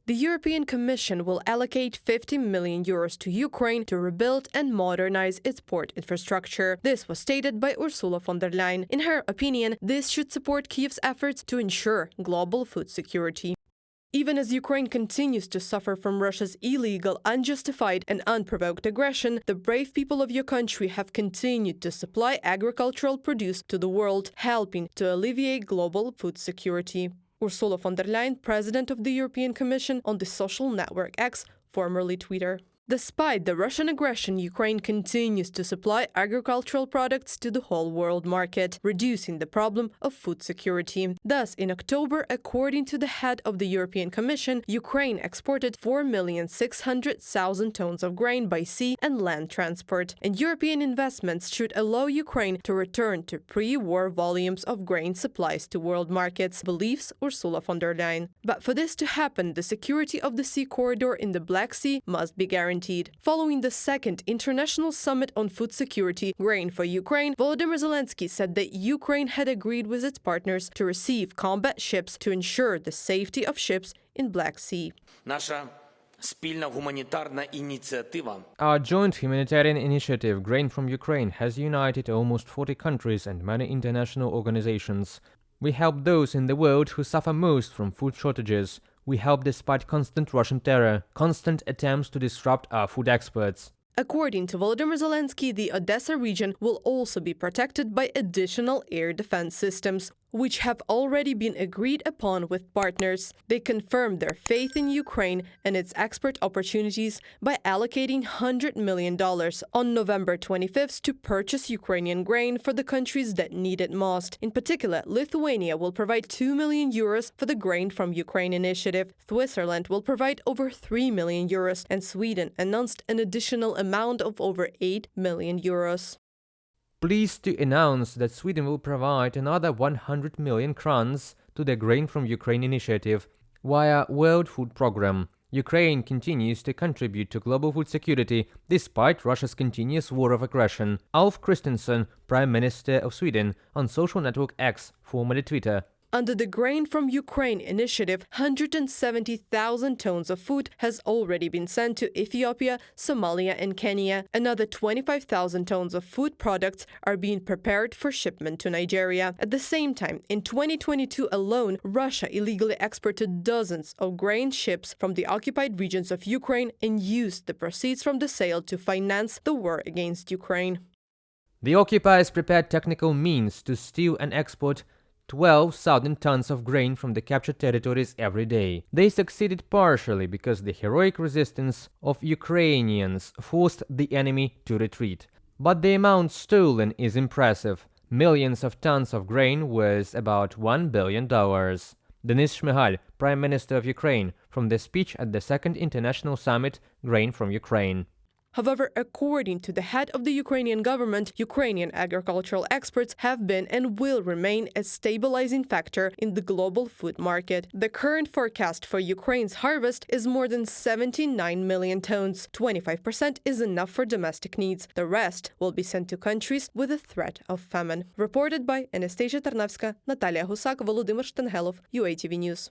The European Commission will allocate €50 million to Ukraine to rebuild and modernize its port infrastructure. This was stated by Ursula von der Leyen. In her opinion, this should support Kyiv's efforts to ensure global food security. Even as Ukraine continues to suffer from Russia's illegal, unjustified and unprovoked aggression, the brave people of your country have continued to supply agricultural produce to the world, helping to alleviate global food security. Ursula von der Leyen, president of the European Commission, on the social network X, formerly Twitter. Despite the Russian aggression, Ukraine continues to supply agricultural products to the whole world market, reducing the problem of food security. Thus, in October, according to the head of the European Commission, Ukraine exported 4,600,000 tons of grain by sea and land transport, and European investments should allow Ukraine to return to pre-war volumes of grain supplies to world markets, believes Ursula von der Leyen. But for this to happen, the security of the sea corridor in the Black Sea must be guaranteed. Following the second International Summit on Food Security, Grain for Ukraine, Volodymyr Zelensky said that Ukraine had agreed with its partners to receive combat ships to ensure the safety of ships in Black Sea. Our joint humanitarian initiative, Grain from Ukraine, has united almost 40 countries and many international organizations. We help those in the world who suffer most from food shortages. We help despite constant Russian terror, constant attempts to disrupt our food exports. According to Volodymyr Zelensky, the Odessa region will also be protected by additional air defense systems, which have already been agreed upon with partners. They confirmed their faith in Ukraine and its export opportunities by allocating $100 million on November 25th to purchase Ukrainian grain for the countries that need it most. In particular, Lithuania will provide €2 million for the Grain from Ukraine initiative, Switzerland will provide over €3 million, and Sweden announced an additional amount of over €8 million. Pleased to announce that Sweden will provide another 100 million crowns to the Grain from Ukraine initiative via World Food Programme. Ukraine continues to contribute to global food security despite Russia's continuous war of aggression. Ulf Kristersson, Prime Minister of Sweden, on social network X, formerly Twitter. Under the Grain from Ukraine initiative, 170,000 tons of food has already been sent to Ethiopia, Somalia and Kenya. Another 25,000 tons of food products are being prepared for shipment to Nigeria. At the same time, in 2022 alone, Russia illegally exported dozens of grain ships from the occupied regions of Ukraine and used the proceeds from the sale to finance the war against Ukraine. The occupiers prepared technical means to steal and export 12,000 tons of grain from the captured territories every day. They succeeded partially because the heroic resistance of Ukrainians forced the enemy to retreat. But the amount stolen is impressive. Millions of tons of grain worth about $1 billion. Denis Shmyhal, Prime Minister of Ukraine, from the speech at the Second International Summit, Grain from Ukraine. However, according to the head of the Ukrainian government, Ukrainian agricultural exports have been and will remain a stabilizing factor in the global food market. The current forecast for Ukraine's harvest is more than 79 million tons. 25% is enough for domestic needs. The rest will be sent to countries with a threat of famine. Reported by Anastasia Tarnavska, Natalia Husak, Volodymyr Shtengelov, UATV News.